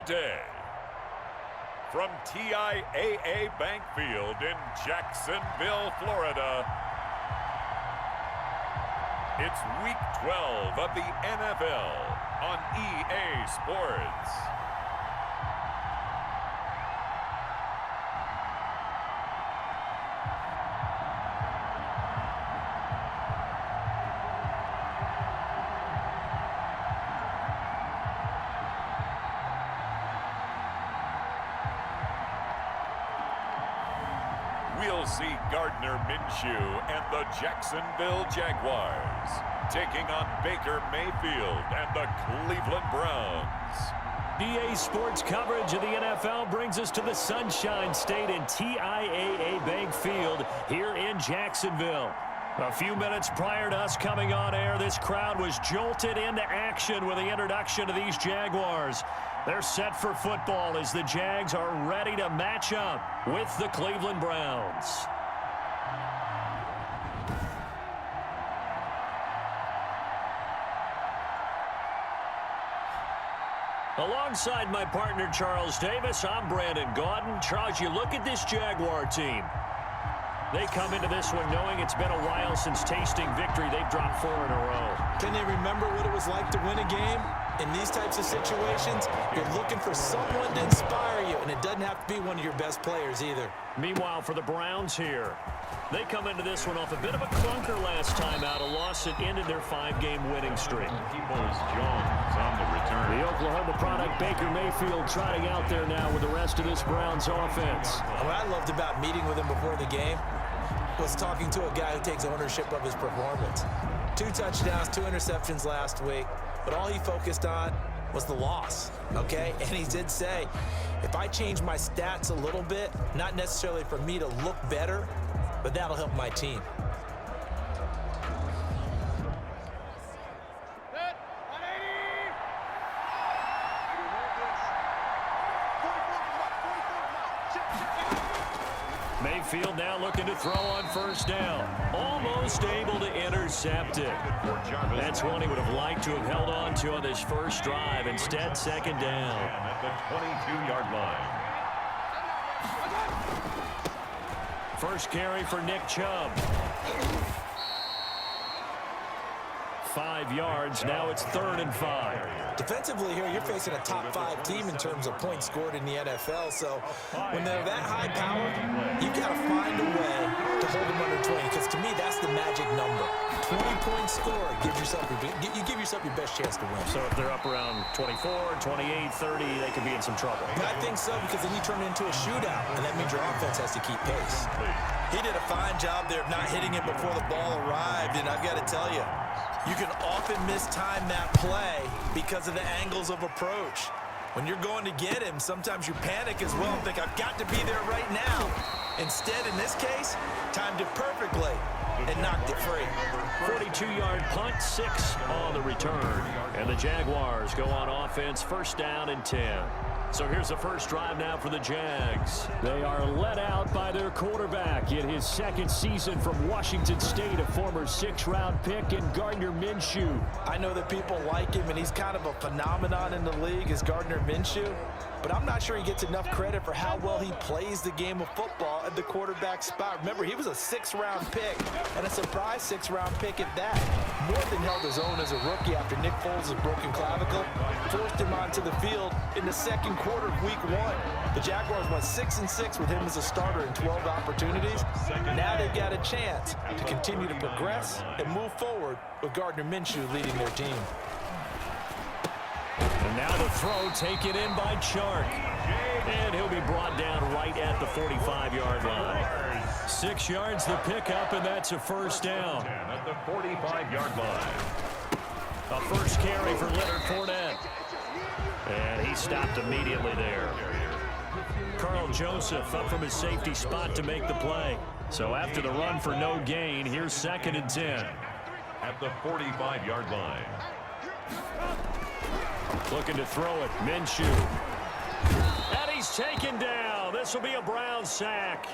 Day. From TIAA Bank Field in Jacksonville, Florida, it's Week 12 of the NFL on EA Sports. We'll see Gardner Minshew and the Jacksonville Jaguars taking on Baker Mayfield and the Cleveland Browns. EA Sports coverage of the NFL brings us to the Sunshine State in TIAA Bank Field here in Jacksonville. A few minutes prior to us coming on air, this crowd was jolted into action with the introduction of these Jaguars. They're set for football as the Jags are ready to match up with the Cleveland Browns. Alongside my partner, Charles Davis, I'm Brandon Gaudin. Charles, you look at this Jaguar team. They come into this one knowing it's been a while since tasting victory. They've dropped 4 in a row. Can they remember what it was like to win a game? In these types of situations, you're looking for someone to inspire you, and it doesn't have to be one of your best players either. Meanwhile, for the Browns here, they come into this one off a bit of a clunker last time out, a loss that ended their 5-game winning streak. Peoples Jones on the return. The Oklahoma product, Baker Mayfield, trotting out there now with the rest of this Browns offense. What I loved about meeting with him before the game was talking to a guy who takes ownership of his performance. 2 touchdowns, 2 interceptions last week, but all he focused on was the loss, okay? And he did say, if I change my stats a little bit, not necessarily for me to look better, but that'll help my team. Mayfield now looking to throw on first down. Almost able to intercept it. That's one he would have liked to have held on to on this first drive. Instead, second down. At the 22-yard line. First carry for Nick Chubb. 5 yards. Now it's 3rd and 5. Defensively here, you're facing a top 5 team in terms of points scored in the NFL. So when they're that high powered, you've got to find a way to hold them under 20. Because to me, that's the magic number. 20-point score gives yourself you give yourself your best chance to win. So if they're up around 24, 28, 30, they could be in some trouble. I think so, because then you turn it into a shootout, and that means your offense has to keep pace. He did a fine job there of not hitting it before the ball arrived, and I've got to tell you, you can often mistime that play because of the angles of approach. When you're going to get him, sometimes you panic as well and think, I've got to be there right now. Instead, in this case, timed it perfectly and knocked it free. 42-yard punt, 6 on the return. And the Jaguars go on offense, first down and 10. So here's the first drive now for the Jags. They are led out by their quarterback in his 2nd season from Washington State, a former 6th-round pick in Gardner Minshew. I know that people like him, and he's kind of a phenomenon in the league as Gardner Minshew, but I'm not sure he gets enough credit for how well he plays the game of football at the quarterback spot. Remember, he was a 6th-round pick, and a surprise 6th-round pick at that. More than held his own as a rookie after Nick Foles' broken clavicle forced him onto the field in the 2nd quarter of Week 1. The Jaguars went 6-6 with him as a starter in 12 opportunities. Now they've got a chance to continue to progress and move forward with Gardner Minshew leading their team. And now the throw taken in by Chark. And he'll be brought down right at the 45-yard line. 6 yards the pickup, and that's a first down. At the 45-yard line. A first carry for Leonard Fournette. And he stopped immediately there. Carl Joseph up from his safety spot to make the play. So after the run for no gain, here's 2nd and 10. At the 45-yard line. Looking to throw it, Minshew. And he's taken down. This will be a Browns sack.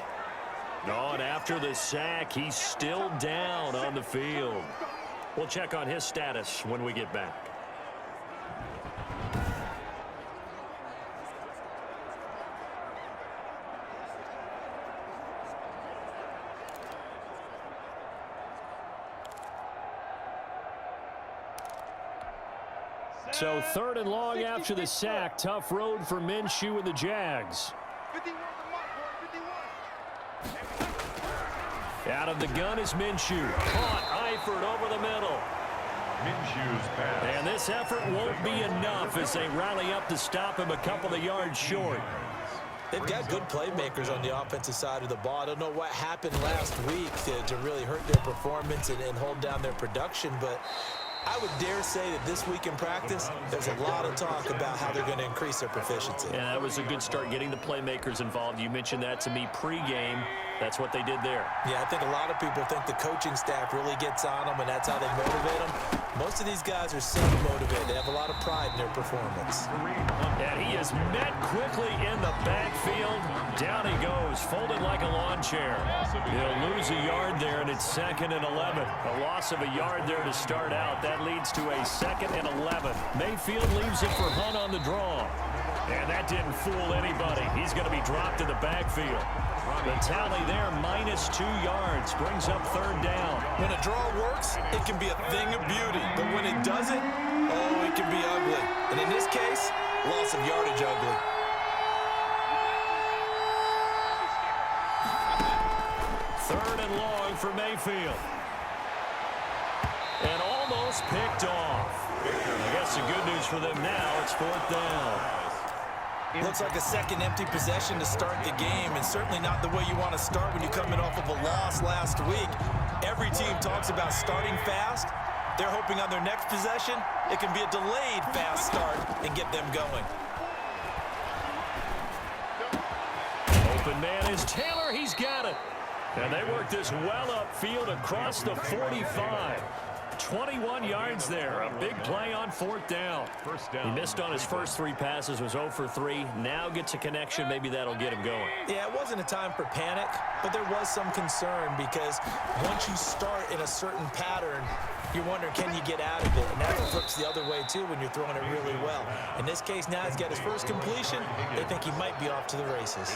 Oh, and after the sack, he's still down on the field. We'll check on his status when we get back. So 3rd and long after the sack. Tough road for Minshew and the Jags. Out of the gun is Minshew. Caught Eifert over the middle. Minshew's pass. And this effort won't be enough as they rally up to stop him a couple of yards short. They've got good playmakers on the offensive side of the ball. I don't know what happened last week to really hurt their performance and hold down their production, but I would dare say that this week in practice, there's a lot of talk about how they're going to increase their proficiency. Yeah, that was a good start getting the playmakers involved. You mentioned that to me pregame. That's what they did there. Yeah, I think a lot of people think the coaching staff really gets on them, and that's how they motivate them. Most of these guys are self-motivated. They have a lot of pride in their performance. And he is met quickly in the backfield. Down he goes, folded like a lawn chair. He'll lose a yard there, and it's 2nd and 11. A loss of a yard there to start out. That leads to a 2nd and 11. Mayfield leaves it for Hunt on the draw. And that didn't fool anybody. He's going to be dropped in the backfield. The tally there, -2 yards, brings up 3rd down. When a draw works, it can be a thing of beauty. But when it doesn't, oh, it can be ugly. And in this case, loss of yardage ugly. Third and long for Mayfield. And almost picked off. I guess the good news for them now, it's 4th down. Looks like a second empty possession to start the game, and certainly not the way you want to start when you're coming off of a loss last week. Every team talks about starting fast. They're hoping on their next possession, it can be a delayed fast start and get them going. Open man is Taylor. He's got it. And they work this well upfield across the 45. 21 yards there. A big play on 4th down. He missed on his first 3 passes, was 0 for 3. Now gets a connection. Maybe that'll get him going. Yeah, it wasn't a time for panic, but there was some concern because once you start in a certain pattern, you're wondering, can you get out of it? And that flips the other way, too, when you're throwing it really well. In this case, now he's got his first completion. They think he might be off to the races.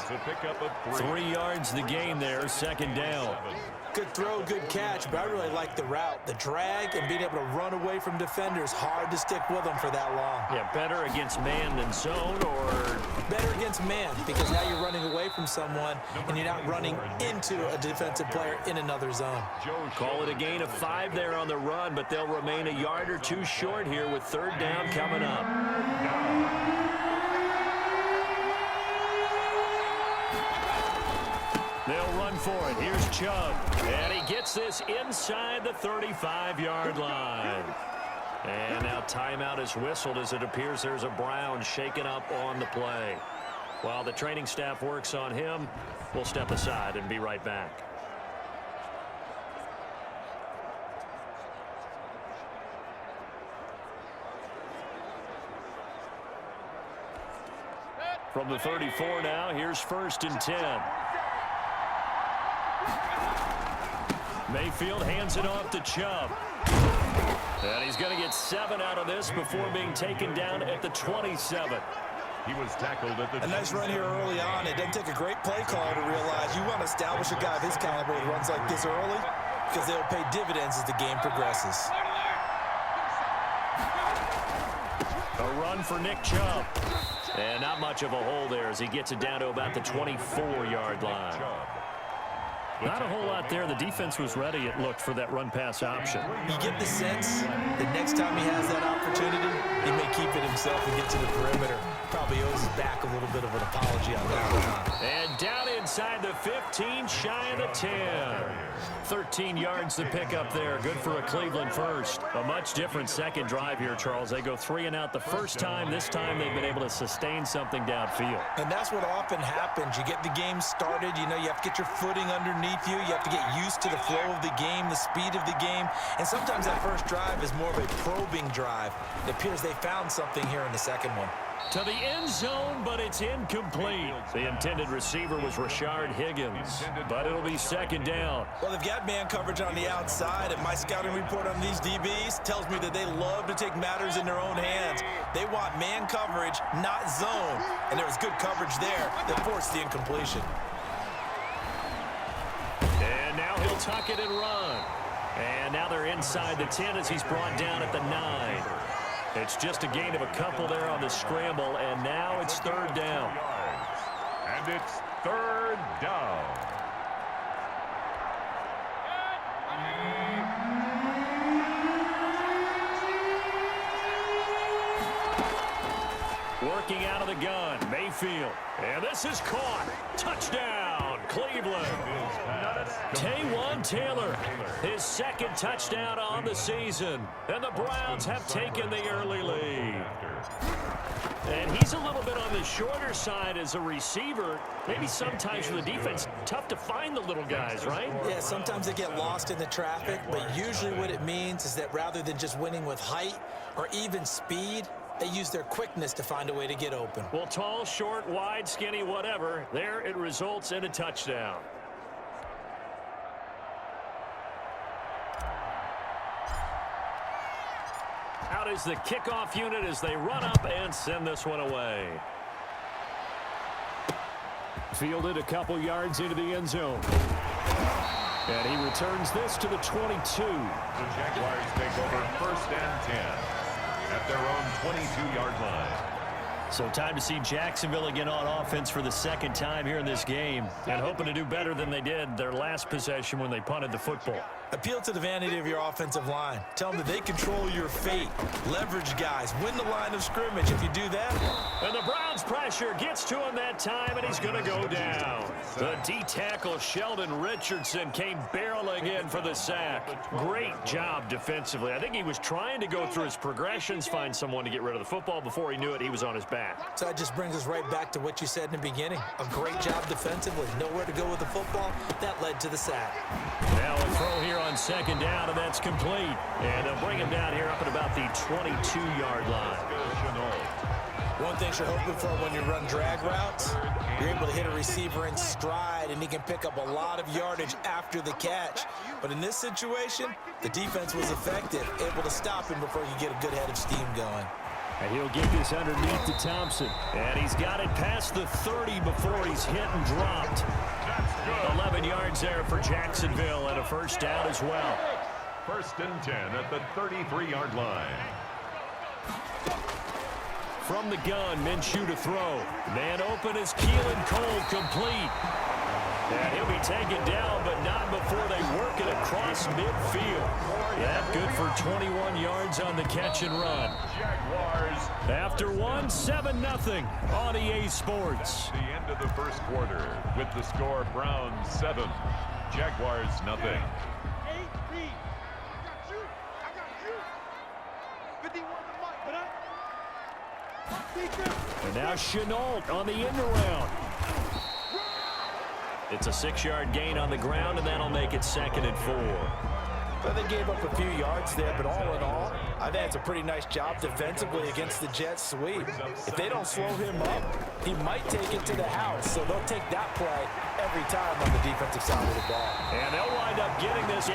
3 yards the gain there, 2nd down. Good throw, good catch, but I really like the route. The drag and being able to run away from defenders, hard to stick with them for that long. Yeah, better against man than zone, or better against man, because now you're running away from someone and you're not running into a defensive player in another zone. Call it a gain of 5 there on the run, but they'll remain a yard or 2 short here with 3rd down coming up. They'll run for it. Here's Chubb. And he gets this inside the 35-yard line. And now timeout is whistled as it appears there's a Brown shaken up on the play. While the training staff works on him, we'll step aside and be right back. From the 34 now, here's 1st and 10. Mayfield hands it off to Chubb. And he's going to get 7 out of this before being taken down at the 27. He was tackled at the... A nice run here early on. It doesn't take a great play call to realize you want to establish a guy of his caliber with runs like this early because they'll pay dividends as the game progresses. A run for Nick Chubb. And not much of a hole there as he gets it down to about the 24-yard line. Not a whole lot there. The defense was ready, it looked, for that run-pass option. You get the sense that next time he has that opportunity, he may keep it himself and get to the perimeter. Probably owes his back a little bit of an apology on that one. And down inside the 15, shy of the 10. 13 yards to pick up there. Good for a Cleveland first. A much different second drive here, Charles. They go 3 and out the first time. This time they've been able to sustain something downfield. And that's what often happens. You get the game started. You know, you have to get your footing underneath you. You have to get used to the flow of the game, the speed of the game. And sometimes that first drive is more of a probing drive. It appears they found something here in the second one. To the end zone, but it's incomplete. The intended receiver was Rashard Higgins, but it'll be 2nd down. Well, they've got man coverage on the outside, and my scouting report on these DBs tells me that they love to take matters in their own hands. They want man coverage, not zone, and there was good coverage there that forced the incompletion. And now he'll tuck it and run. And now they're inside the 10 as he's brought down at the 9. It's just a gain of a couple there on the scramble, and now it's third down. And it's third down. Working out of the gun, Mayfield. And this is caught. Touchdown, Cleveland. Taywan Taylor, his second touchdown on the season. And the Browns have taken the early lead. And he's a little bit on the shorter side as a receiver. Maybe sometimes for the defense, tough to find the little guys, right? Yeah, sometimes they get lost in the traffic, but usually what it means is that rather than just winning with height or even speed, they use their quickness to find a way to get open. Well, tall, short, wide, skinny, whatever, there it results in a touchdown. Out is the kickoff unit as they run up and send this one away. Fielded a couple yards into the end zone. And he returns this to the 22. The Jaguars take over first and 10 at their own 22-yard line. So time to see Jacksonville again on offense for the second time here in this game, and hoping to do better than they did their last possession when they punted the football. Appeal to the vanity of your offensive line. Tell them that they control your fate. Leverage guys. Win the line of scrimmage. If you do that. And the Browns pressure gets to him that time, and he's going to go down. The D-tackle Sheldon Richardson came barreling in for the sack. Great job defensively. I think he was trying to go through his progressions, find someone to get rid of the football. Before he knew it, he was on his back. So that just brings us right back to what you said in the beginning. A great job defensively. Nowhere to go with the football. That led to the sack. Now a throw here on second down, and that's complete. And they'll bring him down here up at about the 22-yard line. One thing you're hoping for when you run drag routes, you're able to hit a receiver in stride, and he can pick up a lot of yardage after the catch. But in this situation, the defense was effective, able to stop him before he could get a good head of steam going. And he'll get this underneath to Thompson. And he's got it past the 30 before he's hit and dropped. 11 yards there for Jacksonville, and a first down as well. First and 10 at the 33-yard line. From the gun, Minshew to throw. Man open is Keelan Cole, complete. And he'll be taken down, but not before they work it across midfield. That good for 21 yards on the catch and run. Jaguars. After one, 7-0 on EA Sports. The end of the first quarter with the score Browns 7, Jaguars nothing. And now Chenault on the end around. It's a 6-yard gain on the ground, and that'll make it 2nd and 4. Well, they gave up a few yards there, but all in all, I think it's a pretty nice job defensively against the Jets sweep. If they don't slow him up, he might take it to the house, so they'll take that play every time on the defensive side of the ball. And they'll wind up getting this.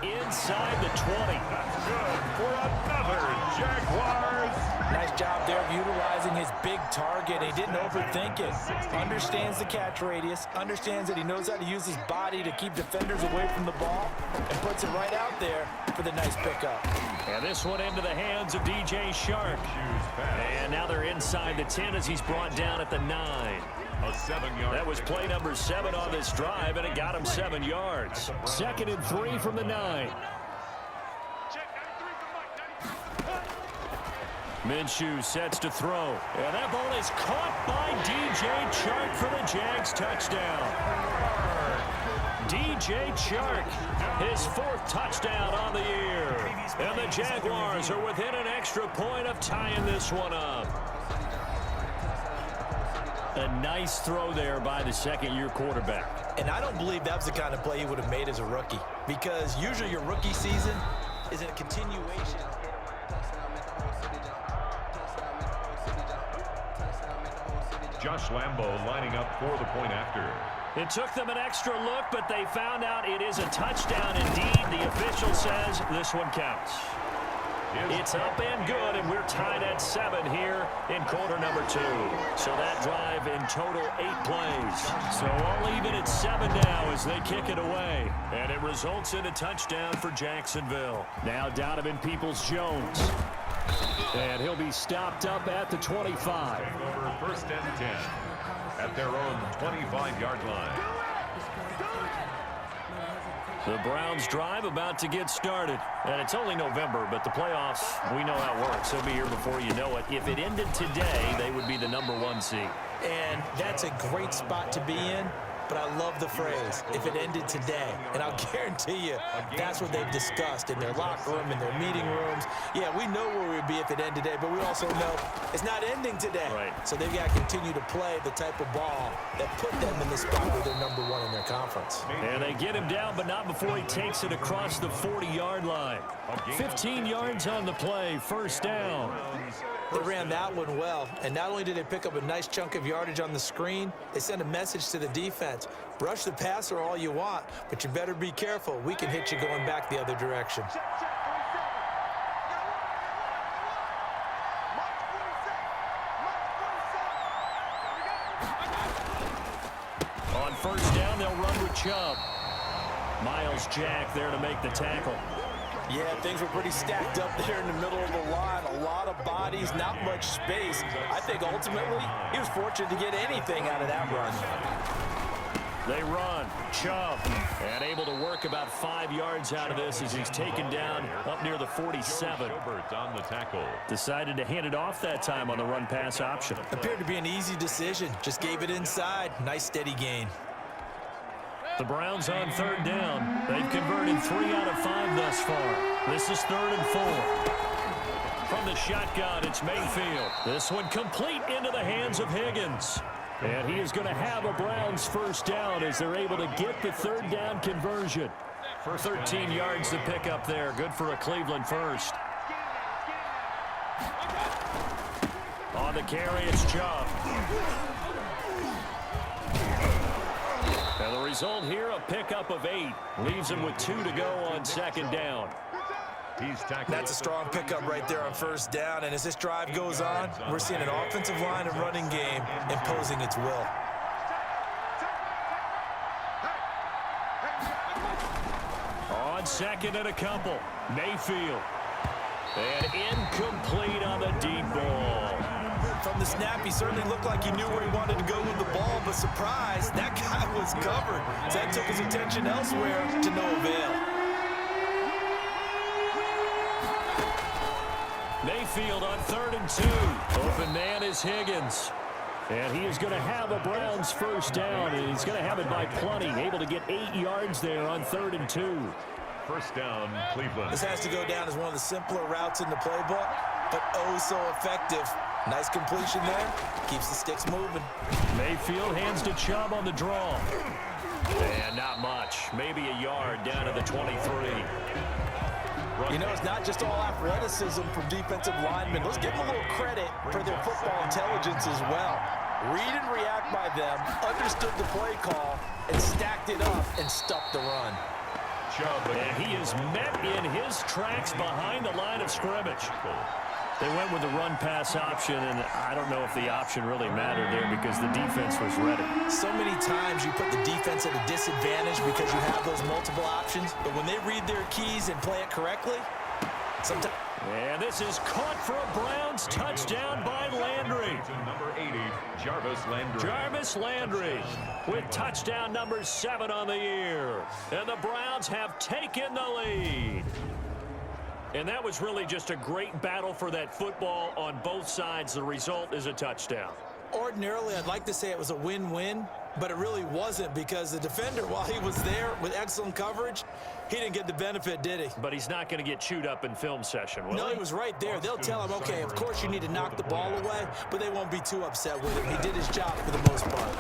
Inside the 20. That's good for another Jaguars. Nice job there of utilizing his big target. He didn't overthink it. Understands the catch radius. Understands that he knows how to use his body to keep defenders away from the ball. And puts it right out there for the nice pickup. And this one into the hands of DJ Shark. And now they're inside the 10 as he's brought down at the 9. A 7-yard. That was play number 7 on this drive, and it got him 7 yards. 2nd and 3 from the 9. Minshew sets to throw. And that ball is caught by DJ Chark for the Jags touchdown. DJ Chark, his 4th touchdown on the year. And the Jaguars are within an extra point of tying this one up. A nice throw there by the second-year quarterback. And I don't believe that was the kind of play he would have made as a rookie, because usually your rookie season is a continuation. Josh Lambo lining up for the point after. It took them an extra look, but they found out it is a touchdown indeed. The official says this one counts. It's up and good, and we're tied at 7 here in quarter number 2. So that drive in total 8 plays. So all even at 7 now as they kick it away. And it results in a touchdown for Jacksonville. Now Donovan Peoples-Jones. And he'll be stopped up at the 25. Over 1st and 10 at their own 25-yard line. The Browns drive about to get started. And it's only November, but the playoffs, we know how it works. They'll be here before you know it. If it ended today, they would be the #1 seed. And that's a great spot to be in. But I love the phrase, if it ended today. And I'll guarantee you, that's what they've discussed in their locker room, in their meeting rooms. Yeah, we know where we'd be if it ended today, but we also know it's not ending today. Right. So they've got to continue to play the type of ball that put them in the spot where they're #1 in their conference. And they get him down, but not before he takes it across the 40-yard line. 15 yards on the play, 1st down. They ran that one well, and not only did they pick up a nice chunk of yardage on the screen, they sent a message to the defense. Rush the passer all you want, but you better be careful. We can hit you going back the other direction. On 1st down, they'll run with Chubb. Miles Jack there to make the tackle. Yeah, things were pretty stacked up there in the middle of the line. A lot of bodies, not much space. I think ultimately he was fortunate to get anything out of that run. They run. Chubb. And able to work about 5 yards out of this as he's taken down up near the 47. On the tackle. Decided to hand it off that time on the run-pass option. Appeared to be an easy decision. Just gave it inside. Nice steady gain. The Browns on 3rd down. They've converted 3 out of 5 thus far. This is 3rd and 4. From the shotgun, it's Mayfield. This one complete into the hands of Higgins. And he is going to have a Browns 1st down as they're able to get the 3rd down conversion. For 13 yards to pick up there. Good for a Cleveland 1st. On the carry, it's Chubb. And the result here, a pickup of 8. Leaves him with 2 to go on 2nd down. That's a strong pickup right there on 1st down. And as this drive goes on, we're seeing an offensive line and running game imposing its will. On 2nd and a couple, Mayfield. And incomplete on the deep ball. From the snap, he certainly looked like he knew where he wanted to go with the ball, but surprise, that guy was covered. So that took his attention elsewhere to no avail. Mayfield on 3rd and 2. Open man is Higgins. And he is going to have a Browns 1st down, and he's going to have it by plenty. Able to get 8 yards there on 3rd and 2. 1st down, Cleveland. This has to go down as one of the simpler routes in the playbook, but oh so effective. Nice completion there. Keeps the sticks moving. Mayfield hands to Chubb on the draw. And not much. Maybe a yard down to the 23. You know, it's not just all athleticism from defensive linemen. Let's give them a little credit for their football intelligence as well. Read and react by them, understood the play call, and stacked it up and stuffed the run. And he is met in his tracks behind the line of scrimmage. They went with the run-pass option, and I don't know if the option really mattered there because the defense was ready. So many times you put the defense at a disadvantage because you have those multiple options, but when they read their keys and play it correctly, sometimes... And this is caught for a Browns touchdown by Landry. Number 80, Jarvis Landry. Jarvis Landry with touchdown number 7 on the year. And the Browns have taken the lead. And that was really just a great battle for that football on both sides. The result is a touchdown. Ordinarily, I'd like to say it was a win-win, but it really wasn't because the defender, while he was there with excellent coverage, he didn't get the benefit, did he? But he's not going to get chewed up in film session, will No, he? he was right there. They'll tell him, okay, of course you need to knock the ball away, but they won't be too upset with him. He did his job for the most part.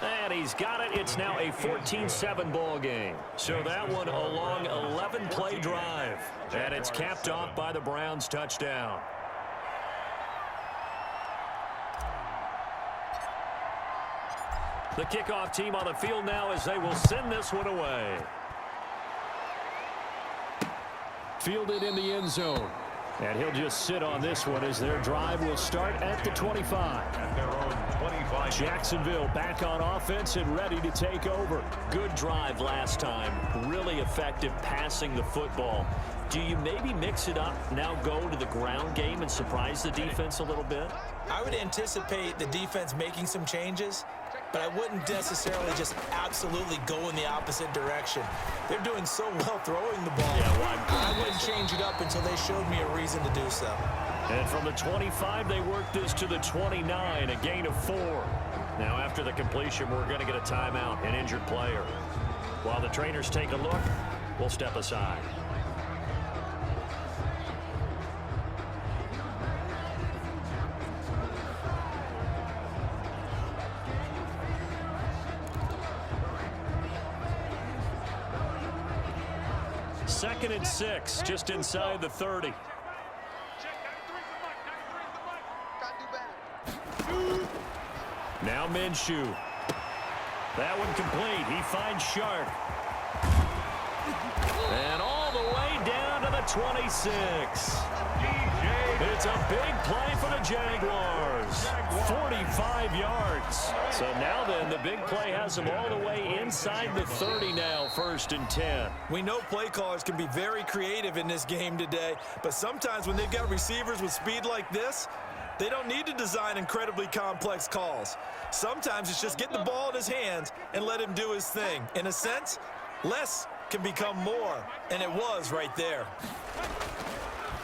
And he's got it. It's now a 14-7 ball game. So that one a long 11-play drive. And it's capped off by the Browns touchdown. The kickoff team on the field now as they will send this one away. Fielded in the end zone. And he'll just sit on this one as their drive will start at the 25. At their own 25. Jacksonville back on offense and ready to take over. Good drive last time. Really effective passing the football. Do you maybe mix it up, now go to the ground game and surprise the defense a little bit? I would anticipate the defense making some changes, but I wouldn't necessarily just absolutely go in the opposite direction. They're doing so well throwing the ball. I wouldn't change it up until they showed me a reason to do so. And from the 25, they work this to the 29, a gain of 4. Now, after the completion, we're going to get a timeout, an injured player. While the trainers take a look, we'll step aside. Second and 6, just inside the 30. Now Minshew. That one complete. He finds Sharp. And all the way down to the 26. It's a big play for the Jaguars. 45 yards. So now then, the big play has them all the way inside the 30 now, 1st and 10. We know play callers can be very creative in this game today, but sometimes when they've got receivers with speed like this, they don't need to design incredibly complex calls. Sometimes it's just get the ball in his hands and let him do his thing. In a sense, less can become more, and it was right there.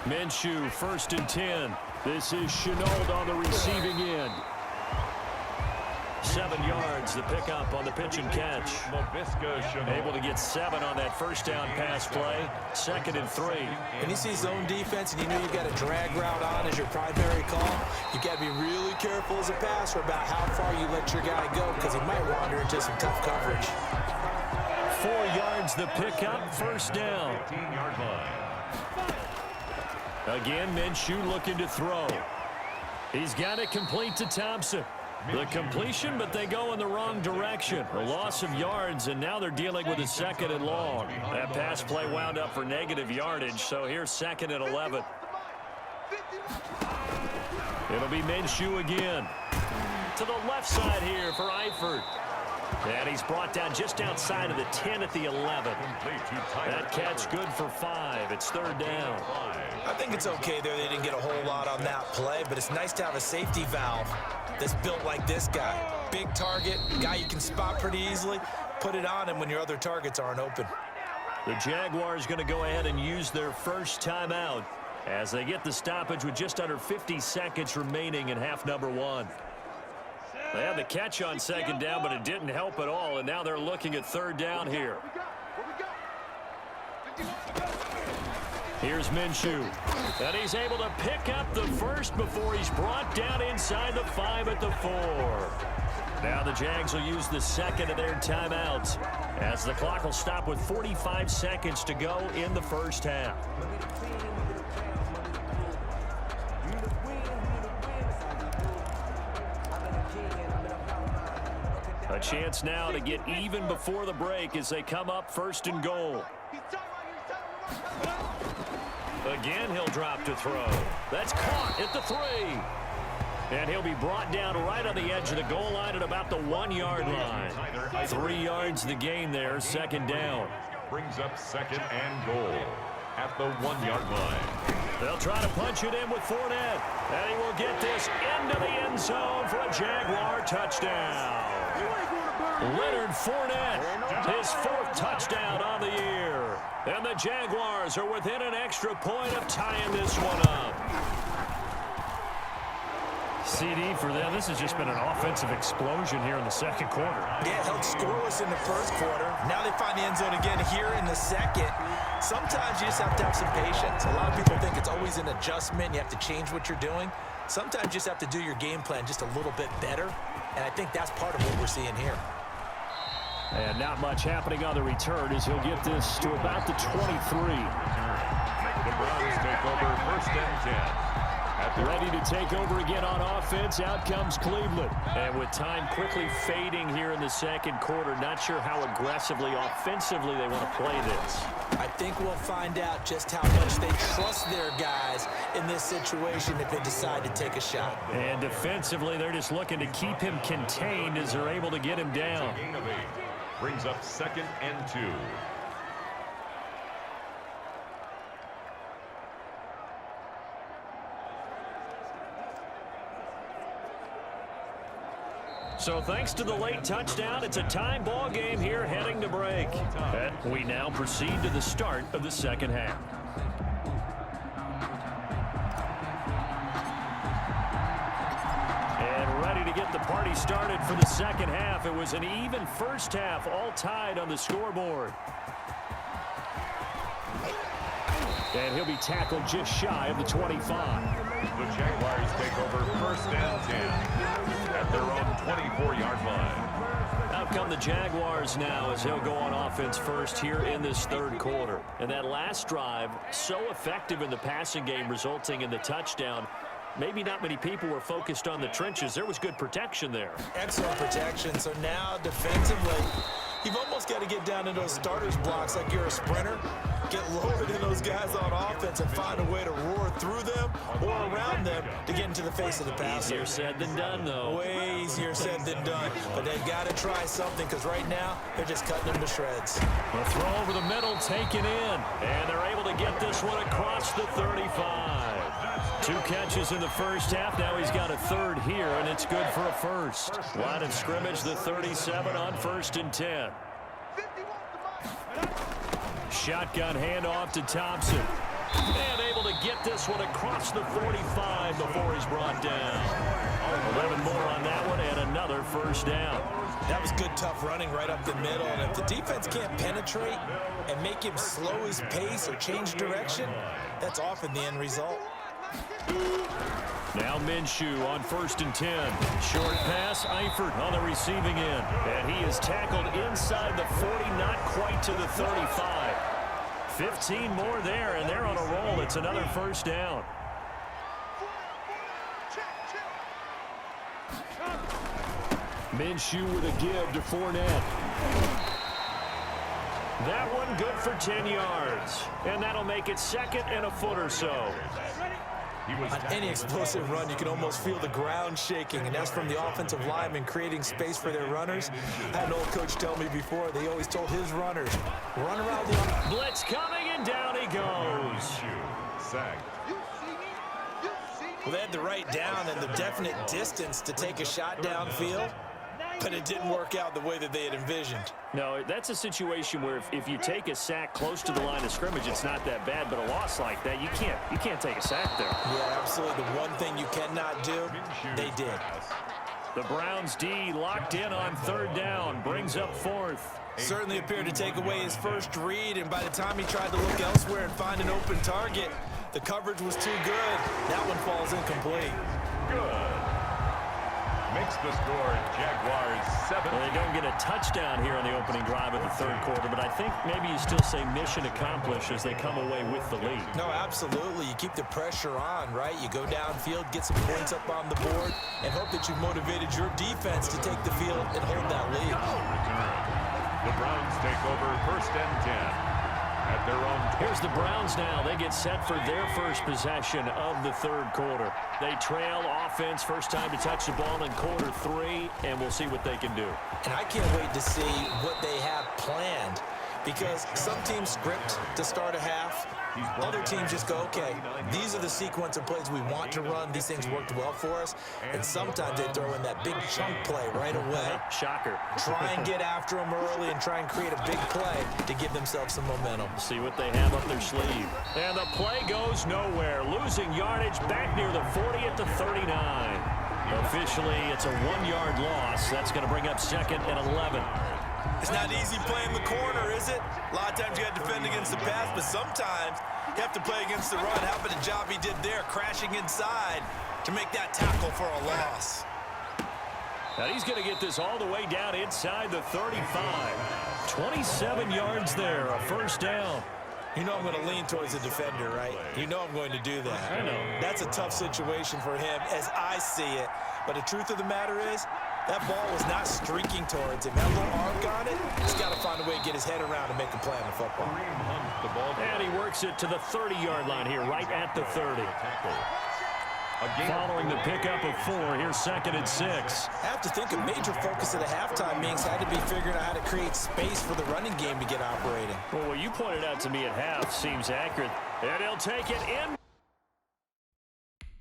Minshew, 1st and 10. This is Shenault on the receiving end. 7 yards, the pickup on the pitch and catch. Able to get 7 on that first down pass play. 2nd and 3. When you see zone defense and you know you've got a drag route on as your primary call, you've got to be really careful as a passer about how far you let your guy go because he might wander into some tough coverage. 4 yards, the pickup, 1st down. 18-yard line. Again, Minshew looking to throw. He's got it complete to Thompson. The completion, but they go in the wrong direction. A loss of yards, and now they're dealing with a 2nd and long. That pass play wound up for negative yardage, so here's 2nd and 11. It'll be Minshew again. To the left side here for Eifert. And he's brought down just outside of the 10 at the 11. That catch good for 5. It's 3rd down. I think it's okay there. They didn't get a whole lot on that play, but it's nice to have a safety valve that's built like this guy. Big target, guy you can spot pretty easily. Put it on him when your other targets aren't open. The Jaguars going to go ahead and use their first timeout as they get the stoppage with just under 50 seconds remaining in half number 1. They had the catch on 2nd down, but it didn't help at all, and now they're looking at 3rd down here. Here's Minshew, and he's able to pick up the first before he's brought down inside the 5 at the 4. Now the Jags will use the 2nd of their timeouts as the clock will stop with 45 seconds to go in the first half. A chance now to get even before the break as they come up 1st and goal. Again, he'll drop to throw. That's caught at the 3. And he'll be brought down right on the edge of the goal line at about the 1-yard line. 3 yards the gain there, 2nd down. Brings up 2nd and goal at the 1-yard line. They'll try to punch it in with Fournette. And he will get this into the end zone for a Jaguar touchdown. Leonard Fournette, his 4th touchdown on the year. And the Jaguars are within an extra point of tying this one up. CD for them. This has just been an offensive explosion here in the 2nd quarter. Yeah, held scoreless in the 1st quarter. Now they find the end zone again here in the 2nd. Sometimes you just have to have some patience. A lot of people think it's always an adjustment. You have to change what you're doing. Sometimes you just have to do your game plan just a little bit better. And I think that's part of what we're seeing here. And not much happening on the return as he'll get this to about the 23. The Browns take over 1st and 10 at Ready to take over again on offense. Out comes Cleveland. And with time quickly fading here in the second quarter, not sure how aggressively, offensively they want to play this. I think we'll find out just how much they trust their guys in this situation if they decide to take a shot. And defensively, they're just looking to keep him contained as they're able to get him down. Gain of 8. Brings up 2nd and 2. So thanks to the late touchdown, it's a time ball game here heading to break. And we now proceed to the start of the second half. And ready to get the party started for the second half. It was an even first half, all tied on the scoreboard. And he'll be tackled just shy of the 25. The Jaguars take over 1st and 10 at their own 24-yard line. Out come the Jaguars now as they'll go on offense first here in this third quarter. And that last drive, so effective in the passing game, resulting in the touchdown. Maybe not many people were focused on the trenches. There was good protection there. Excellent protection. So now defensively, you've almost got to get down in those starters blocks like you're a sprinter. Get lower than those guys on offense and find a way to roar through them or around them to get into the face of the passer. Easier said than done, though. Way easier said than done. But they've got to try something because right now they're just cutting them to shreds. The throw over the middle taken in. And they're able to get this one across the 35. 2 catches in the first half. Now he's got a third here, and it's good for a first. Line of scrimmage, the 37 on 1st and 10. Shotgun handoff to Thompson. And able to get this one across the 45 before he's brought down. 11 more on that one and another first down. That was good, tough running right up the middle. And if the defense can't penetrate and make him slow his pace or change direction, that's often the end result. Now Minshew on 1st and 10. Short pass, Eifert on the receiving end. And he is tackled inside the 40, not quite to the 35. 15 more there, and they're on a roll. It's another first down. Minshew with a give to Fournette. That one good for 10 yards. And that'll make it 2nd and a foot or so. On any explosive run, you can almost feel the ground shaking, and that's from the offensive linemen creating space for their runners. I had an old coach tell me before, they always told his runners, run around the blitz coming, and down he goes. Sacked. Well, they had the right down and the definite distance to take a shot downfield, but it didn't work out the way that they had envisioned. No, that's a situation where if you take a sack close to the line of scrimmage, it's not that bad, but a loss like that, you can't take a sack there. Yeah, absolutely. The one thing you cannot do, they did. The Browns D locked in on 3rd down, brings up 4th. Certainly appeared to take away his first read, and by the time he tried to look elsewhere and find an open target, the coverage was too good. That one falls incomplete. Good. Makes the score Jaguars 7. Well, they don't get a touchdown here in the opening drive of the third quarter, but I think maybe you still say mission accomplished as they come away with the lead. No, absolutely. You keep the pressure on, right? You go downfield, get some points up on the board, and hope that you've motivated your defense to take the field and hold that lead. The Browns take over 1st and 10. At their own. Here's the Browns now. They get set for their first possession of the third quarter. They trail offense, first time to touch the ball in quarter 3, and we'll see what they can do. And I can't wait to see what they have planned, because some teams script to start a half. Other teams just go, okay, these are the sequence of plays we want to run. These things worked well for us. And sometimes they throw in that big chunk play right away. Shocker. Try and get after them early and try and create a big play to give themselves some momentum. See what they have up their sleeve. And the play goes nowhere. Losing yardage back near the 40 at the 39. Officially, it's a 1-yard loss. That's going to bring up 2nd and 11. It's not easy playing the corner, is it? A lot of times you got to defend against the pass, but sometimes you have to play against the run. How about the job he did there, crashing inside to make that tackle for a loss? Now he's going to get this all the way down inside the 35. 27 yards there, a first down. You know I'm going to lean towards the defender, right? You know I'm going to do that. I know. That's a tough situation for him as I see it. But the truth of the matter is, that ball was not streaking towards him. That little arc on it, he's got to find a way to get his head around and make a play on the football. And he works it to the 30-yard line here, right at the 30. Following the pickup of 4, here's 2nd and 6. I have to think a major focus of the halftime means had to be figuring out how to create space for the running game to get operating. Well, what you pointed out to me at half seems accurate. And he'll take it in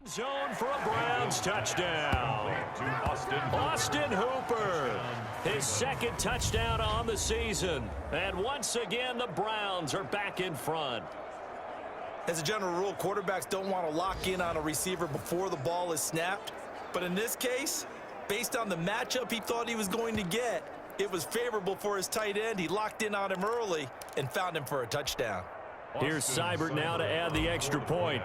zone for a Browns touchdown. Austin Hooper, his 2nd touchdown on the season. And once again, the Browns are back in front. As a general rule, quarterbacks don't want to lock in on a receiver before the ball is snapped. But in this case, based on the matchup he thought he was going to get, it was favorable for his tight end. He locked in on him early and found him for a touchdown. Here's Seibert now to add the extra point.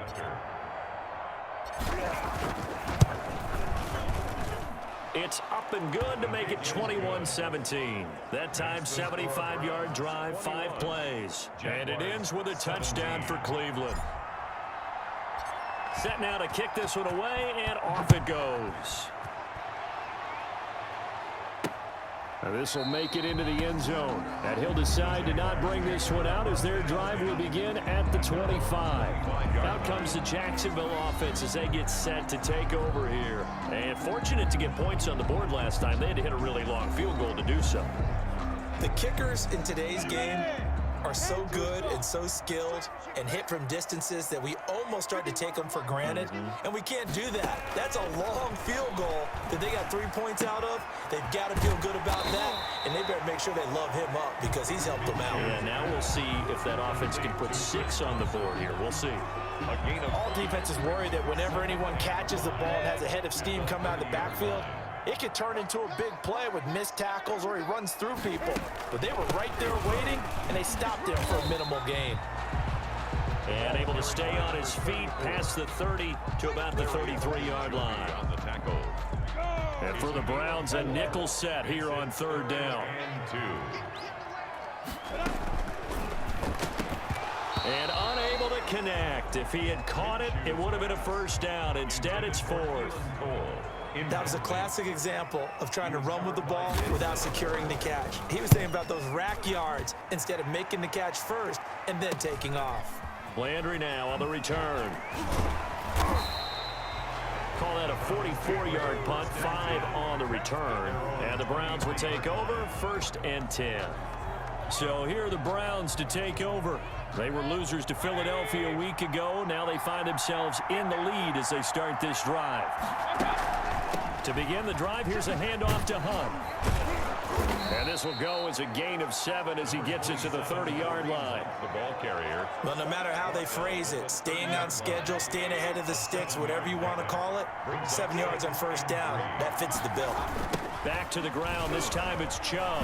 It's up and good to make it 21-17. That time, 75-yard drive, 5 plays. And it ends with a touchdown for Cleveland. Set now to kick this one away, and off it goes. This will make it into the end zone. And he'll decide to not bring this one out as their drive will begin at the 25. Out comes the Jacksonville offense as they get set to take over here. And fortunate to get points on the board last time. They had to hit a really long field goal to do so. The kickers in today's game are so good and so skilled and hit from distances that we almost start to take them for granted, and we can't do that. That's a long field goal that they got 3 points out of. They've got to feel good about that, and they better make sure they love him up because he's helped them out. Yeah, now we'll see if that offense can put 6 on the board here. We'll see. All defenses worry that whenever anyone catches the ball and has a head of steam come out of the backfield, it could turn into a big play with missed tackles or he runs through people. But they were right there waiting, and they stopped him for a minimal gain. And able to stay on his feet past the 30 to about the 33-yard line. And for the Browns, a nickel set here on 3rd down. And unable to connect. If he had caught it, it would have been a 1st down. Instead, it's 4th. That was a classic example of trying to run with the ball without securing the catch. He was thinking about those rack yards instead of making the catch first and then taking off. Landry now on the return. Call that a 44-yard punt, 5 on the return. And the Browns will take over, 1st and 10. So here are the Browns to take over. They were losers to Philadelphia a week ago. Now they find themselves in the lead as they start this drive. To begin the drive, here's a handoff to Hunt. And this will go as a gain of 7 as he gets it to the 30-yard line. The ball carrier. Well, no matter how they phrase it, staying on schedule, staying ahead of the sticks, whatever you want to call it, 7 yards on 1st down, that fits the bill. Back to the ground. This time it's Chubb.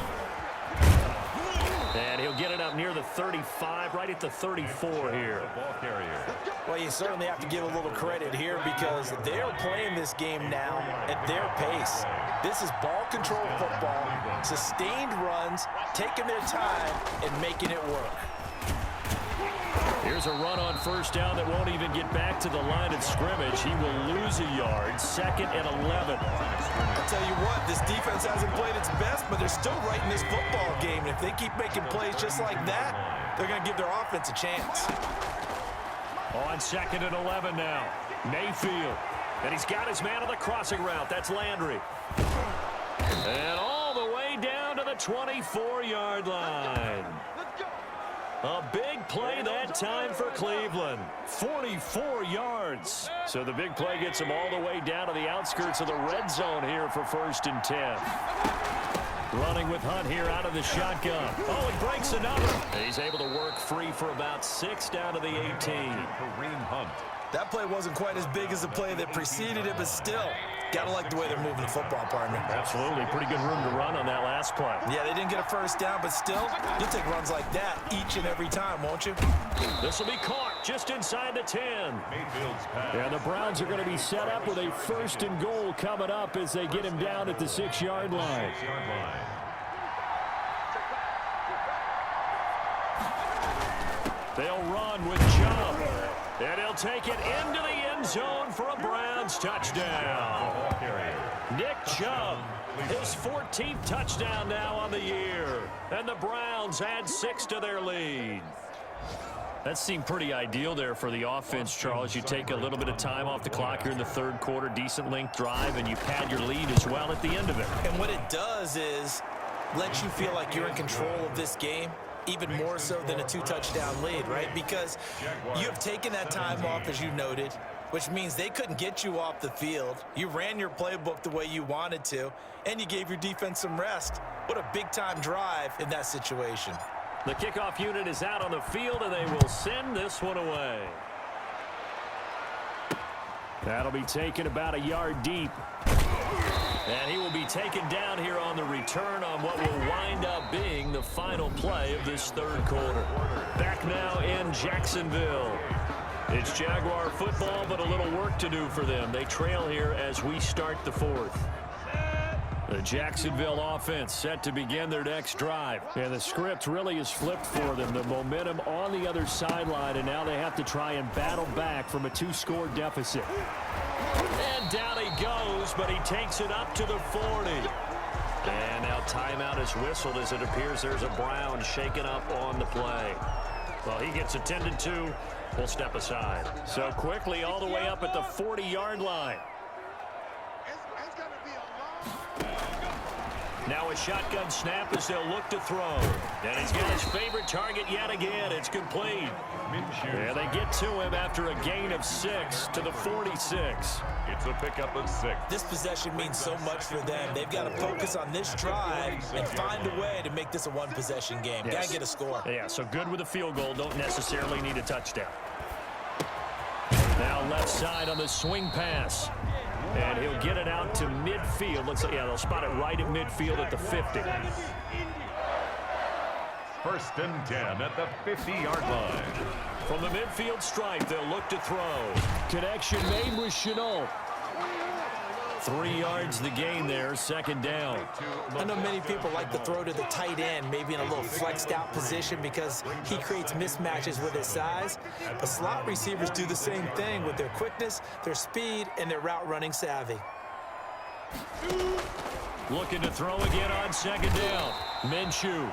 And he'll get it up near the 35, right at the 34 here. Ball carrier. Well, you certainly have to give a little credit here because they're playing this game now at their pace. This is ball control football, sustained runs, taking their time, and making it work. Here's a run on 1st down that won't even get back to the line of scrimmage. He will lose a yard, 2nd and 11. I'll tell you what, this defense hasn't played its best, but they're still right in this football game. And if they keep making plays just like that, they're going to give their offense a chance. On 2nd and 11 now, Mayfield. And he's got his man on the crossing route. That's Landry. And all the way down to the 24-yard line. A big play that time for Cleveland. 44 yards. So the big play gets him all the way down to the outskirts of the red zone here for 1st and 10. Running with Hunt here out of the shotgun. Oh, he breaks another. He's able to work free for about 6 down to the 18. Kareem Hunt. That play wasn't quite as big as the play that preceded it, but still, gotta like the way they're moving the football, partner. Absolutely. Pretty good room to run on that last play. Yeah, they didn't get a 1st down, but still, you'll take runs like that each and every time, won't you? This will be caught just inside the 10. And the Browns are going to be set up with a 1st and goal coming up as they get him down at the 6-yard line. They'll run with Chubb. And he'll take it into the end zone for a Browns touchdown. Nick Chubb, his 14th touchdown now on the year. And the Browns add 6 to their lead. That seemed pretty ideal there for the offense, Charles. You take a little bit of time off the clock here in the third quarter, decent length drive, and you pad your lead as well at the end of it. And what it does is let you feel like you're in control of this game, even more so than a 2-touchdown lead, right? Because you have taken that time off, as you noted, which means they couldn't get you off the field. You ran your playbook the way you wanted to, and you gave your defense some rest. What a big-time drive in that situation. The kickoff unit is out on the field, and they will send this one away. That'll be taken about a yard deep. And he will be taken down here on the return on what will wind up being the final play of this third quarter. Back now in Jacksonville. It's Jaguar football, but a little work to do for them. They trail here as we start the fourth. The Jacksonville offense set to begin their next drive. And the script really is flipped for them. The momentum on the other sideline, and now they have to try and battle back from a 2-score deficit. And down he goes, but he takes it up to the 40. And now timeout is whistled as it appears there's a Brown shaken up on the play. Well, he gets attended to. We'll step aside. So quickly all the way up at the 40-yard line. Now a shotgun snap as they'll look to throw. And he's got his favorite target yet again. It's complete. Yeah, they get to him after a gain of 6 to the 46. It's a pickup of 6. This possession means so much for them. They've got to focus on this drive and find a way to make this a one-possession game. Yes. Got to get a score. Yeah, so good with a field goal. Don't necessarily need a touchdown. Now left side on the swing pass. And he'll get it out to midfield. Looks like, yeah, they'll spot it right at midfield at the 50. 1st and 10 at the 50-yard line. From the midfield stripe, they'll look to throw. Connection made with Chenault. 3 yards the gain there, 2nd down. I know many people like to throw to the tight end, maybe in a little flexed out position because he creates mismatches with his size. But slot receivers do the same thing with their quickness, their speed, and their route running savvy. Looking to throw again on 2nd down. Minshew.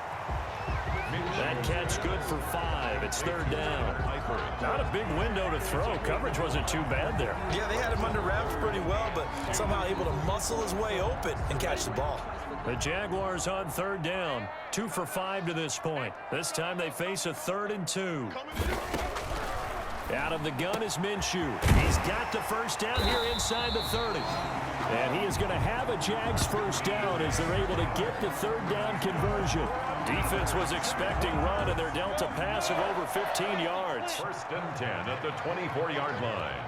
That catch good for 5. It's 3rd down. Not a big window to throw. Coverage wasn't too bad there. Yeah, they had him under wraps pretty well, but somehow able to muscle his way open and catch the ball. The Jaguars on 3rd down. 2 for 5 to this point. This time they face a 3rd and 2. Out of the gun is Minshew. He's got the 1st down here inside the 30. And he is going to have a Jags 1st down as they're able to get the 3rd down conversion. Defense was expecting run, and they're dealt a pass of over 15 yards. 1st and 10 at the 24-yard line.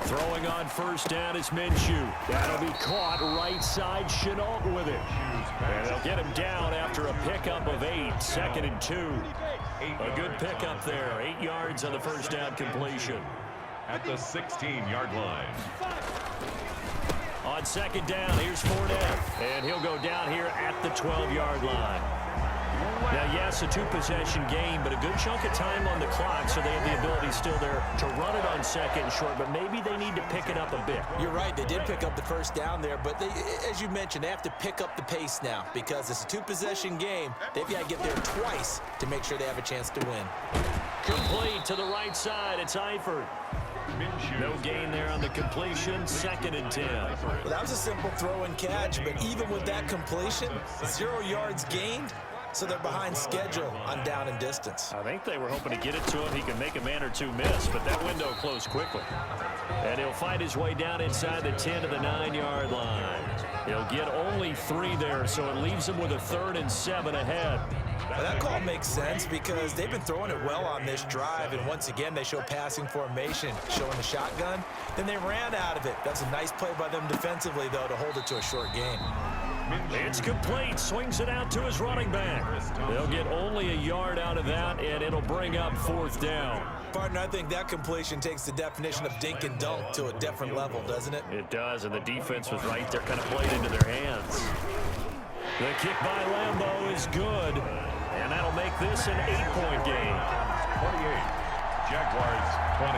Throwing on 1st down is Minshew. That'll be caught right side. Chenault with it. And they'll get him down after a pickup of 8. 2nd and 2. A good pickup there. 8 yards on the 1st down completion. At the 16-yard line. On 2nd down, here's Fournette. And he'll go down here at the 12-yard line. Now, yes, a 2-possession game, but a good chunk of time on the clock, so they have the ability still there to run it on 2nd and short, but maybe they need to pick it up a bit. You're right. They did pick up the 1st down there, but they, as you mentioned, they have to pick up the pace now because it's a 2-possession game. They've got to get there twice to make sure they have a chance to win. Complete to the right side. It's Eifert. No gain there on the completion. 2nd and 10. Well, that was a simple throw and catch, but even with that completion, 0 yards gained, so they're behind schedule on down and distance. I think they were hoping to get it to him. He can make a man or 2 miss, but that window closed quickly. And he'll fight his way down inside the 10 to the 9-yard line. He'll get only 3 there, so it leaves him with a 3rd and 7 ahead. Well, that call makes sense because they've been throwing it well on this drive, and once again they show passing formation, showing the shotgun. Then they ran out of it. That's a nice play by them defensively, though, to hold it to a short gain. It's complete. Swings it out to his running back. They'll get only a yard out of that, and it'll bring up 4th down. Partner, I think that completion takes the definition of dink and dunk to a different level, doesn't it? It does, and the defense was right there, kind of played into their hands. The kick by Lambeau is good. And And that'll make this an 8-point game. 28. Jaguars 20.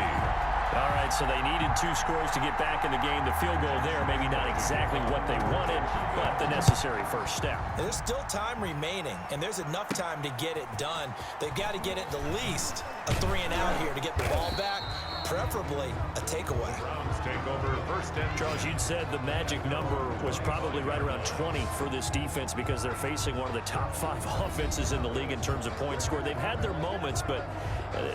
All right, so they needed 2 scores to get back in the game. The field goal there, maybe not exactly what they wanted, but the necessary first step. There's still time remaining, and there's enough time to get it done. They've got to get it at least a 3-and-out here to get the ball back, preferably a takeaway. Browns take over first and Charles, you'd said the magic number was probably right around 20 for this defense because they're facing one of the top 5 offenses in the league in terms of points scored. They've had their moments, but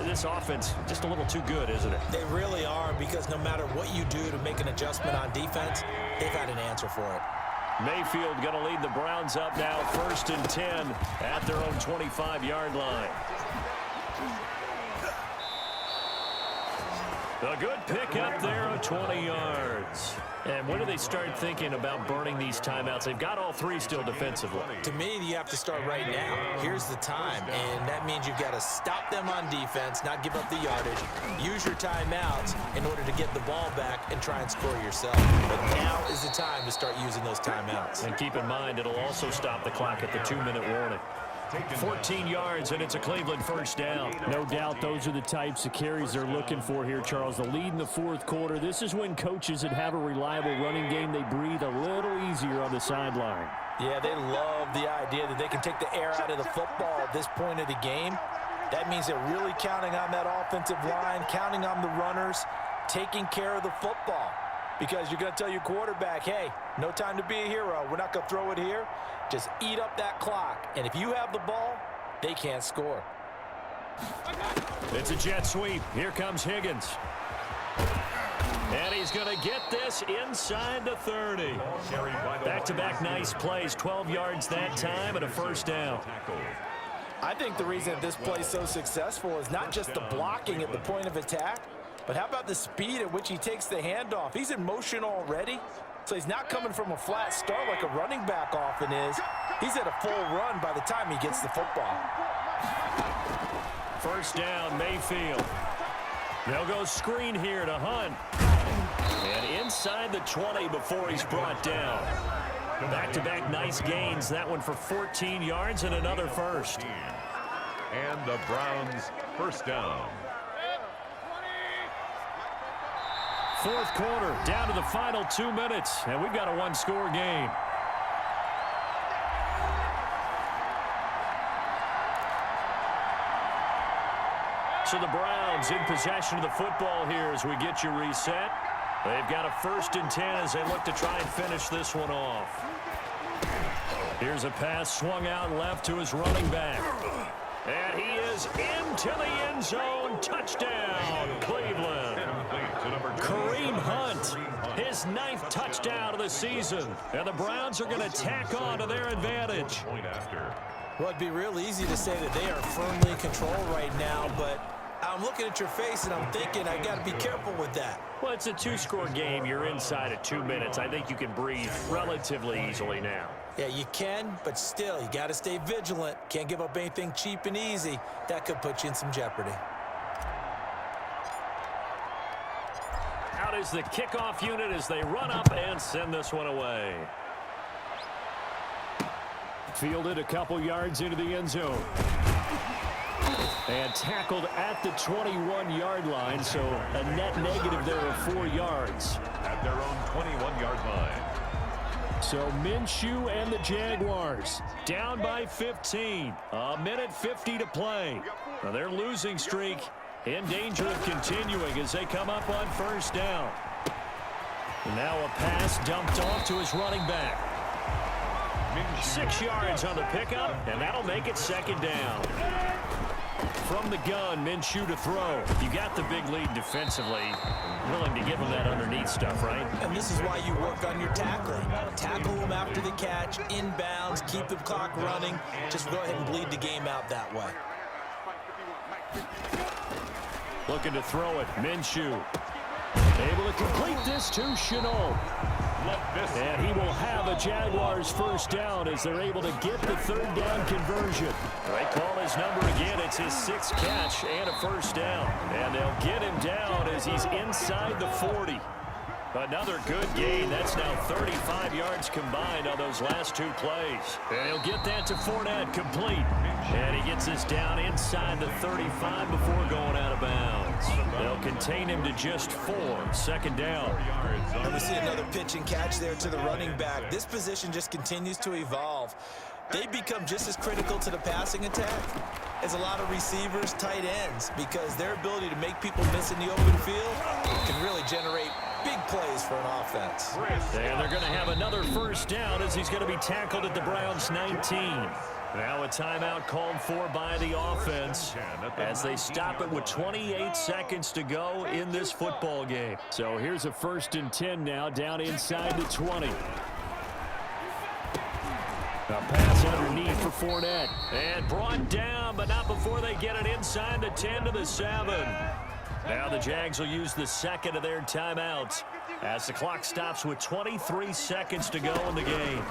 this offense just a little too good, isn't it? They really are, because no matter what you do to make an adjustment on defense, they've had an answer for it. Mayfield going to lead the Browns up now, 1st and 10 at their own 25-yard line. A good pick up there of 20 yards. And when do they start thinking about burning these timeouts? They've got all 3 still defensively. To me, you have to start right now. Here's the time, and that means you've got to stop them on defense, not give up the yardage, use your timeouts in order to get the ball back and try and score yourself. But now is the time to start using those timeouts. And keep in mind, it'll also stop the clock at the 2-minute warning. 14 yards, and it's a Cleveland first down. No doubt those are the types of carries they're looking for here, Charles. The lead in the 4th quarter. This is when coaches that have a reliable running game, they breathe a little easier on the sideline. Yeah, they love the idea that they can take the air out of the football at this point of the game. That means they're really counting on that offensive line, counting on the runners, taking care of the football. Because you're going to tell your quarterback, hey, no time to be a hero. We're not going to throw it here. Just eat up that clock. And if you have the ball, they can't score. It's a jet sweep. Here comes Higgins. And he's going to get this inside the 30. Back-to-back nice plays. 12 yards that time and a first down. I think the reason that this play is so successful is not just the blocking at the point of attack, but how about the speed at which he takes the handoff? He's in motion already, so he's not coming from a flat start like a running back often is. He's at a full run by the time he gets the football. First down, Mayfield. They'll go screen here to Hunt. And inside the 20 before he's brought down. Back-to-back nice gains. That one for 14 yards and another first. And the Browns first down. 4th quarter, down to the final 2 minutes, and we've got a 1-score game. So the Browns in possession of the football here as we get you reset. They've got a 1st and 10 as they look to try and finish this one off. Here's a pass swung out left to his running back. And he is into the end zone. Touchdown, Cleveland. Kareem Hunt, his 9th touchdown of the season. And the Browns are going to tack on to their advantage. Well, it'd be real easy to say that they are firmly in control right now, but I'm looking at your face and I'm thinking I got to be careful with that. Well, it's a 2-score game. You're inside of 2 minutes. I think you can breathe relatively easily now. Yeah, you can, but still, you got to stay vigilant. Can't give up anything cheap and easy. That could put you in some jeopardy. Out is the kickoff unit as they run up and send this one away. Fielded a couple yards into the end zone. And tackled at the 21-yard line, so a net negative there of 4 yards. At their own 21-yard line. So Minshew and the Jaguars Down by 15. A minute 50 to play. Now their losing streak in danger of continuing as they come up on first down. And now a pass dumped off to his running back. 6 yards on the pickup, and that'll make it 2nd down. From the gun, Minshew to throw. You got the big lead defensively. Willing to give him that underneath stuff, right? And this is why you work on your tackling. Tackle them after the catch, inbounds, keep the clock running. Just go ahead and bleed the game out that way. Looking to throw it, Minshew. Able to complete this to Shenault. And he will have a Jaguars first down as they're able to get the 3rd down conversion. They call his number again. It's his 6th catch and a first down. And they'll get him down as he's inside the 40. Another good gain. That's now 35 yards combined on those last two plays. And he'll get that to Fournette, complete. And he gets this down inside the 35 before going out of bounds. They'll contain him to just 4. Second down. And we see another pitch and catch there to the running back. This position just continues to evolve. They become just as critical to the passing attack as a lot of receivers, tight ends, because their ability to make people miss in the open field can really generate big plays for an offense. And they're going to have another first down as he's going to be tackled at the Browns 19. Now a timeout called for by the offense as they stop it with 28 seconds to go in this football game. So here's a 1st and 10 now, down inside the 20. A pass underneath for Fournette. And brought down, but not before they get it inside the 10 to the 7. Now the Jags will use the second of their timeouts as the clock stops with 23 seconds to go in the game.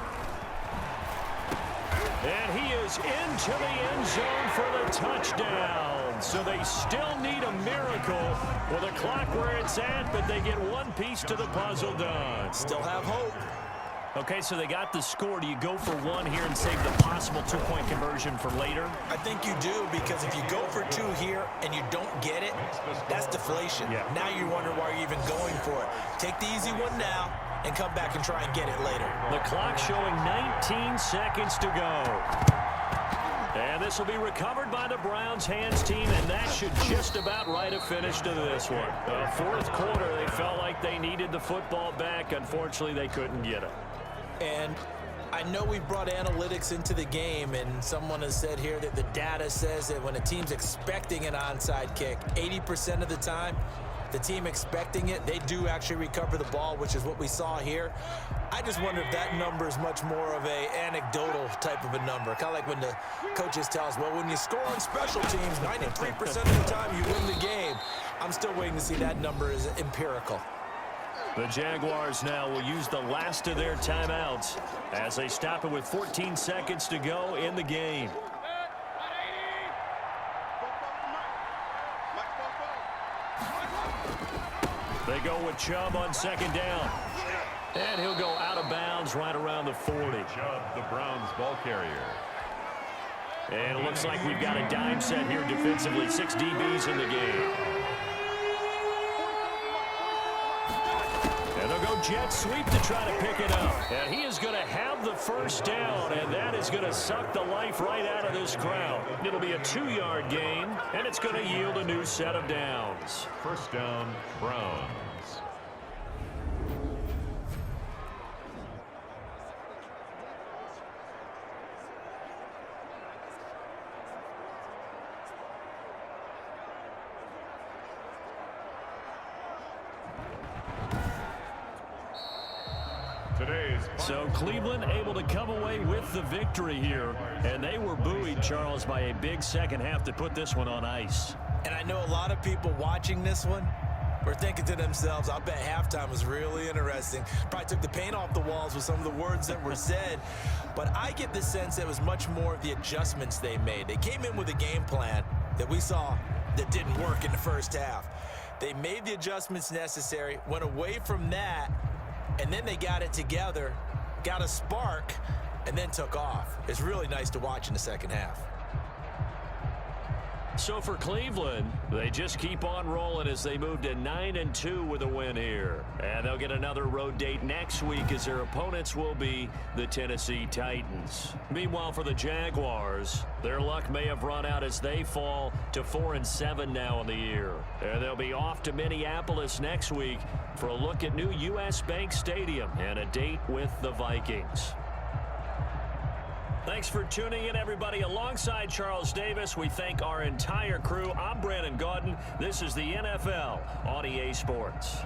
And he is into the end zone for the touchdown. So they still need a miracle with a clock where it's at, but they get one piece to the puzzle done. Still have hope. Okay, so they got the score. Do you go for one here and save the possible 2-point conversion for later? I think you do, because if you go for 2 here and you don't get it, that's deflation. Yeah. Now you wonder why you're even going for it. Take the easy one now and come back and try and get it later. The clock showing 19 seconds to go. And this will be recovered by the Browns hands team, and that should just about write a finish to this one. The fourth quarter, they felt like they needed the football back. Unfortunately, they couldn't get it. And I know we brought analytics into the game, and someone has said here that the data says that when a team's expecting an onside kick, 80% of the time, the team expecting it, they do actually recover the ball, which is what we saw here. I just wonder if that number is much more of a anecdotal type of a number. Kind of like when the coaches tell us, well, when you score on special teams, 93% of the time you win the game. I'm still waiting to see that number is empirical. The Jaguars now will use the last of their timeouts as they stop it with 14 seconds to go in the game. They go with Chubb on second down. And he'll go out of bounds right around the 40. Chubb, the Browns ball carrier. And it looks like we've got a dime set here defensively. 6 DBs in the game. And they'll go jet sweep to try to pick it up. And he is going to have the first down, and that is going to suck the life right out of this crowd. It'll be a 2-yard gain, and it's going to yield a new set of downs. First down, Browns. So Cleveland able to come away with the victory here, and they were buoyed, Charles, by a big second half to put this one on ice. And I know a lot of people watching this one were thinking to themselves, I bet halftime was really interesting. Probably took the paint off the walls with some of the words that were said. But I get the sense that it was much more of the adjustments they made. They came in with a game plan that we saw that didn't work in the first half. They made the adjustments necessary, went away from that, and then they got it together, got a spark, and then took off. It's really nice to watch in the second half. So for Cleveland, they just keep on rolling as they move to 9-2 with a win here. And they'll get another road date next week as their opponents will be the Tennessee Titans. Meanwhile, for the Jaguars, their luck may have run out as they fall to 4-7 now in the year. And they'll be off to Minneapolis next week for a look at new U.S. Bank Stadium and a date with the Vikings. Thanks for tuning in, everybody. Alongside Charles Davis, we thank our entire crew. I'm Brandon Gaudin. This is the NFL on EA Sports.